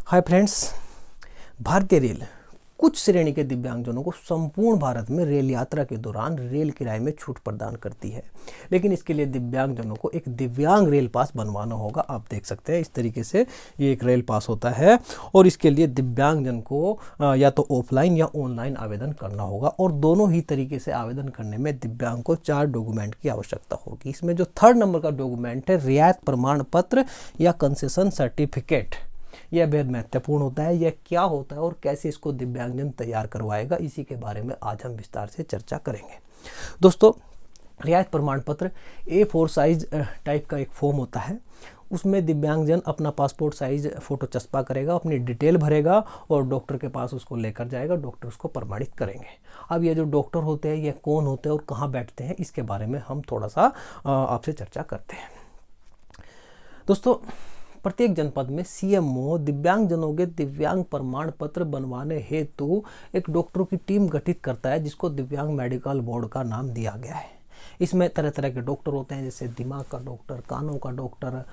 Hi friends, भारतीय rail कुछ श्रेणी के दिव्यांगजनों को संपूर्ण भारत में रेल यात्रा के दौरान रेल किराए में छूट प्रदान करती है। लेकिन इसके लिए दिव्यांगजनों को एक दिव्यांग रेल पास बनवाना होगा। आप देख सकते हैं इस तरीके से ये एक रेल पास होता है और इसके लिए दिव्यांगजन को या तो ऑफलाइन या ऑनलाइन आवेदन करना होगा और दोनों ही तरीके से आवेदन करने में दिव्यांग को 4 डॉक्यूमेंट की आवश्यकता होगी। इसमें जो 3rd नंबर का डॉक्यूमेंट है रियायत प्रमाण पत्र या कंसेशन सर्टिफिकेट, यह बेहद महत्वपूर्ण होता है। यह क्या होता है और कैसे इसको दिव्यांगजन तैयार करवाएगा, इसी के बारे में आज हम विस्तार से चर्चा करेंगे। दोस्तों, रियायत प्रमाण पत्र A4 साइज टाइप का एक फॉर्म होता है। उसमें दिव्यांगजन अपना पासपोर्ट साइज फ़ोटो चस्पा करेगा, अपनी डिटेल भरेगा और डॉक्टर के पास उसको लेकर जाएगा। डॉक्टर उसको प्रमाणित करेंगे। अब ये जो डॉक्टर होते हैं ये कौन होते हैं और कहाँ बैठते हैं, इसके बारे में हम थोड़ा सा आपसे चर्चा करते हैं। दोस्तों, प्रत्येक जनपद में सीएमओ दिव्यांगजनों के दिव्यांग प्रमाण पत्र बनवाने हेतु एक डॉक्टरों की टीम गठित करता है, जिसको दिव्यांग मेडिकल बोर्ड का नाम दिया गया है। इसमें तरह तरह के डॉक्टर होते हैं, जैसे दिमाग का डॉक्टर, कानों का डॉक्टर,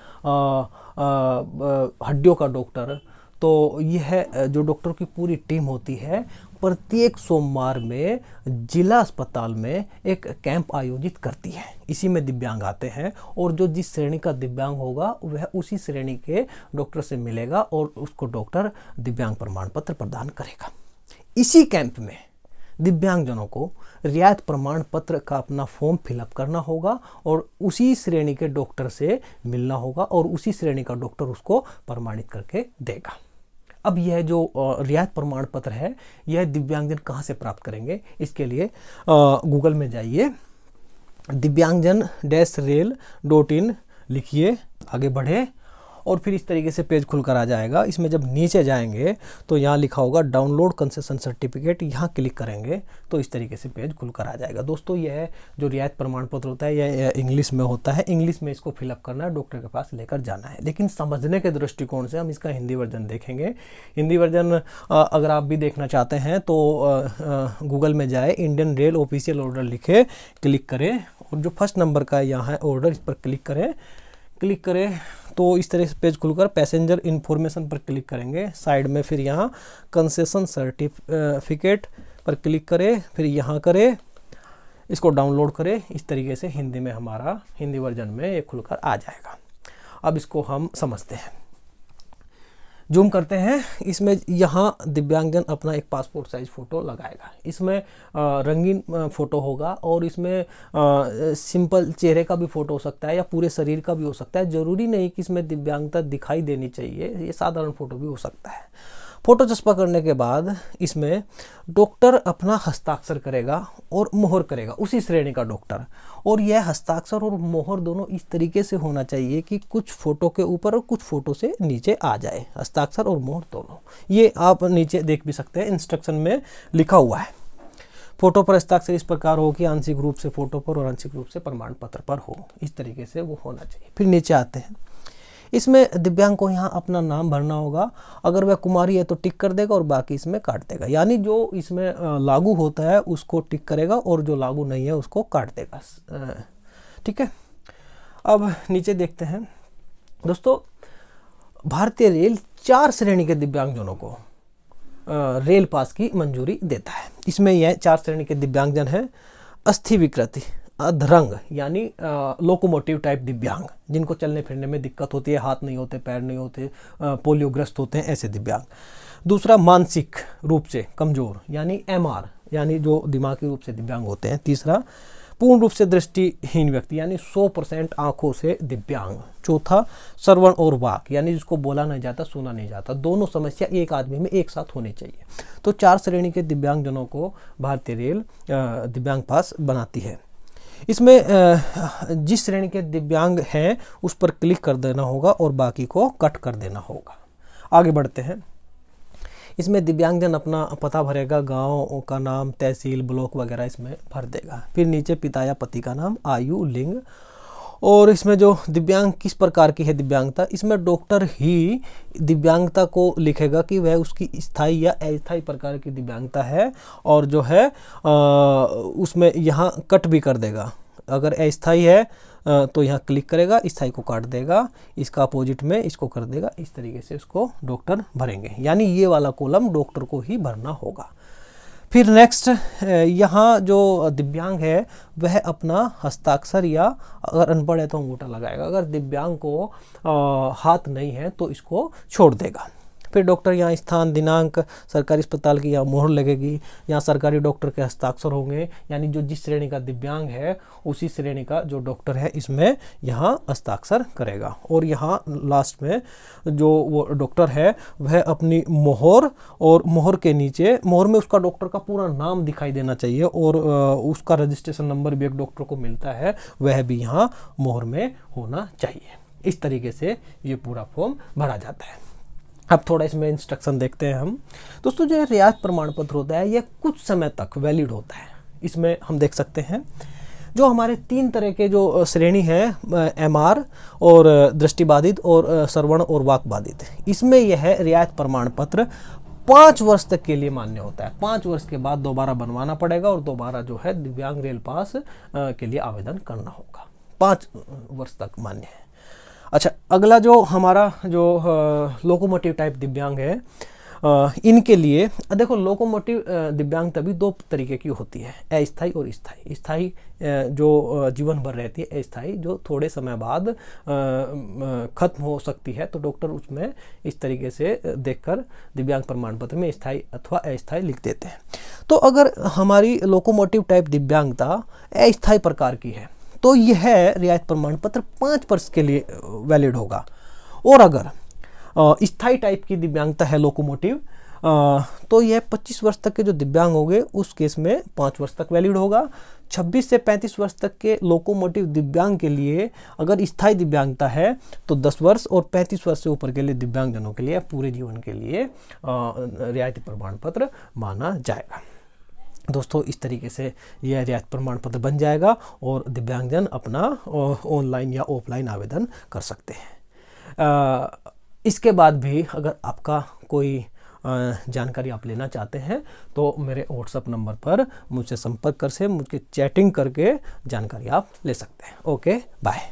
हड्डियों का डॉक्टर। तो यह जो डॉक्टरों की पूरी टीम होती है प्रत्येक सोमवार में जिला अस्पताल में एक कैंप आयोजित करती है। इसी में दिव्यांग आते हैं और जो जिस श्रेणी का दिव्यांग होगा वह उसी श्रेणी के डॉक्टर से मिलेगा और उसको डॉक्टर दिव्यांग प्रमाण पत्र प्रदान करेगा। इसी कैंप में दिव्यांगजनों को रियायत प्रमाण पत्र का अपना फॉर्म फिलअप करना होगा और उसी श्रेणी के डॉक्टर से मिलना होगा और उसी श्रेणी का डॉक्टर उसको प्रमाणित करके देगा। अब यह जो रियायत प्रमाण पत्र है यह दिव्यांगजन कहाँ से प्राप्त करेंगे, इसके लिए गूगल में जाइए, divyangjan-rail.in लिखिए, आगे बढ़े और फिर इस तरीके से पेज खुलकर आ जाएगा। इसमें जब नीचे जाएंगे तो यहाँ लिखा होगा डाउनलोड कंसेशन सर्टिफिकेट, यहाँ क्लिक करेंगे तो इस तरीके से पेज खुलकर आ जाएगा। दोस्तों, यह जो रियायत प्रमाण पत्र होता है यह इंग्लिश में होता है। इंग्लिश में इसको फिलअप करना है, डॉक्टर के पास लेकर जाना है। लेकिन समझने के दृष्टिकोण से हम इसका हिंदी वर्जन देखेंगे। हिंदी वर्जन अगर आप भी देखना चाहते हैं तो गूगल में जाए, इंडियन रेल ऑफिशियल ऑर्डर लिखे, क्लिक करें और जो 1st नंबर का यहाँ है ऑर्डर, इस पर क्लिक करें तो इस तरह से पेज खुलकर पैसेंजर इन्फॉर्मेशन पर क्लिक करेंगे। साइड में फिर यहाँ कंसेशन सर्टिफिकेट पर क्लिक करें, फिर यहाँ करें, इसको डाउनलोड करें। इस तरीके से हिंदी में हमारा हिंदी वर्जन में ये खुलकर आ जाएगा। अब इसको हम समझते हैं, जूम करते हैं। इसमें यहाँ दिव्यांगजन अपना एक पासपोर्ट साइज फ़ोटो लगाएगा। इसमें रंगीन फ़ोटो होगा और इसमें सिंपल चेहरे का भी फ़ोटो हो सकता है या पूरे शरीर का भी हो सकता है। ज़रूरी नहीं कि इसमें दिव्यांगता दिखाई देनी चाहिए, ये साधारण फ़ोटो भी हो सकता है। फ़ोटो चस्पा करने के बाद इसमें डॉक्टर अपना हस्ताक्षर करेगा और मोहर करेगा, उसी श्रेणी का डॉक्टर। और यह हस्ताक्षर और मोहर दोनों इस तरीके से होना चाहिए कि कुछ फ़ोटो के ऊपर और कुछ फ़ोटो से नीचे आ जाए, हस्ताक्षर और मोहर दोनों। ये आप नीचे देख भी सकते हैं, इंस्ट्रक्शन में लिखा हुआ है। फ़ोटो पर हस्ताक्षर इस प्रकार हो कि आंशिक रूप से फ़ोटो पर और आंशिक रूप से प्रमाण पत्र पर हो, इस तरीके से वो होना चाहिए। फिर नीचे आते हैं, इसमें दिव्यांग को यहाँ अपना नाम भरना होगा। अगर वह कुमारी है तो टिक कर देगा और बाकी इसमें काट देगा, यानी जो इसमें लागू होता है उसको टिक करेगा और जो लागू नहीं है उसको काट देगा। ठीक है, अब नीचे देखते हैं। दोस्तों, भारतीय रेल 4 श्रेणी के दिव्यांगजनों को रेल पास की मंजूरी देता है। इसमें यह 4 श्रेणी के दिव्यांगजन हैं। अस्थि विकृति, अधरंग यानी लोकोमोटिव टाइप दिव्यांग, जिनको चलने फिरने में दिक्कत होती है, हाथ नहीं होते, पैर नहीं होते, पोलियोग्रस्त होते हैं, ऐसे दिव्यांग। दूसरा, मानसिक रूप से कमज़ोर यानी MR यानी जो दिमागी रूप से दिव्यांग होते हैं। तीसरा, पूर्ण रूप से दृष्टिहीन व्यक्ति यानी 100% आँखों से दिव्यांग। चौथा, श्रवण और वाक यानी जिसको बोला नहीं जाता, सुना नहीं जाता, दोनों समस्या एक आदमी में एक साथ होनी चाहिए। तो 4 श्रेणी के दिव्यांगजनों को भारतीय रेल दिव्यांग पास बनाती है। इसमें जिस श्रेणी के दिव्यांग हैं उस पर क्लिक कर देना होगा और बाकी को कट कर देना होगा। आगे बढ़ते हैं। इसमें दिव्यांगजन अपना पता भरेगा, गांव का नाम, तहसील, ब्लॉक वगैरह इसमें भर देगा। फिर नीचे पिता या पति का नाम, आयु, लिंग। और इसमें जो दिव्यांग किस प्रकार की है दिव्यांगता, इसमें डॉक्टर ही दिव्यांगता को लिखेगा कि वह उसकी स्थायी या अस्थायी प्रकार की दिव्यांगता है और जो है उसमें यहाँ कट भी कर देगा। अगर अस्थायी है तो यहाँ क्लिक करेगा, स्थाई को काट देगा, इसका अपोजिट में इसको कर देगा, इस तरीके से उसको डॉक्टर भरेंगे, यानी ये वाला कॉलम डॉक्टर को ही भरना होगा। फिर नेक्स्ट यहाँ जो दिव्यांग है वह अपना हस्ताक्षर, या अगर अनपढ़ है तो अंगूठा लगाएगा, अगर दिव्यांग को हाथ नहीं है तो इसको छोड़ देगा। फिर डॉक्टर यहाँ स्थान, दिनांक, सरकारी अस्पताल की यहाँ मोहर लगेगी, यहाँ सरकारी डॉक्टर के हस्ताक्षर होंगे, यानी जो जिस श्रेणी का दिव्यांग है उसी श्रेणी का जो डॉक्टर है इसमें यहाँ हस्ताक्षर करेगा। और यहाँ लास्ट में जो वो डॉक्टर है वह अपनी मोहर, और मोहर के नीचे, मोहर में उसका डॉक्टर का पूरा नाम दिखाई देना चाहिए, और उसका रजिस्ट्रेशन नंबर भी एक डॉक्टर को मिलता है वह भी यहाँ मोहर में होना चाहिए। इस तरीके से ये पूरा फॉर्म भरा जाता है। अब थोड़ा इसमें इंस्ट्रक्शन देखते हैं हम। दोस्तों जो रियायत प्रमाण पत्र होता है यह कुछ समय तक वैलिड होता है। इसमें हम देख सकते हैं जो हमारे 3 तरह के जो श्रेणी है, MR और दृष्टिबाधित और श्रवण और वाक बाधित, इसमें यह रियायत प्रमाण पत्र 5 वर्ष तक के लिए मान्य होता है। 5 वर्ष के बाद दोबारा बनवाना पड़ेगा और दोबारा जो है दिव्यांग रेल पास के लिए आवेदन करना होगा। 5 वर्ष तक मान्य है। अच्छा, अगला जो हमारा जो लोकोमोटिव टाइप दिव्यांग है, इनके लिए देखो लोकोमोटिव दिव्यांग तभी 2 तरीके की होती है, अस्थायी और स्थायी। स्थायी जो जीवन भर रहती है, अस्थायी जो थोड़े समय बाद खत्म हो सकती है, तो डॉक्टर उसमें इस तरीके से देखकर दिव्यांग प्रमाण पत्र में स्थायी अथवा अस्थायी लिख देते हैं। तो अगर हमारी लोकोमोटिव टाइप दिव्यांगता अस्थायी प्रकार की है तो यह रियायत प्रमाण पत्र 5 वर्ष के लिए वैलिड होगा। और अगर स्थायी टाइप की दिव्यांगता है लोकोमोटिव, तो यह 25 वर्ष तक के जो दिव्यांग होंगे उस केस में 5 वर्ष तक वैलिड होगा। 26 से 35 वर्ष तक के लोकोमोटिव दिव्यांग के लिए अगर स्थायी दिव्यांगता है तो 10 वर्ष, और 35 वर्ष से ऊपर के लिए दिव्यांगजनों के लिए पूरे जीवन के लिए रियायती प्रमाण पत्र माना जाएगा। दोस्तों इस तरीके से यह रियायत प्रमाण पत्र बन जाएगा और दिव्यांगजन अपना ऑनलाइन या ऑफलाइन आवेदन कर सकते हैं। इसके बाद भी अगर आपका कोई जानकारी आप लेना चाहते हैं तो मेरे व्हाट्सएप नंबर पर मुझसे संपर्क कर से मुझे चैटिंग करके जानकारी आप ले सकते हैं। Okay, bye.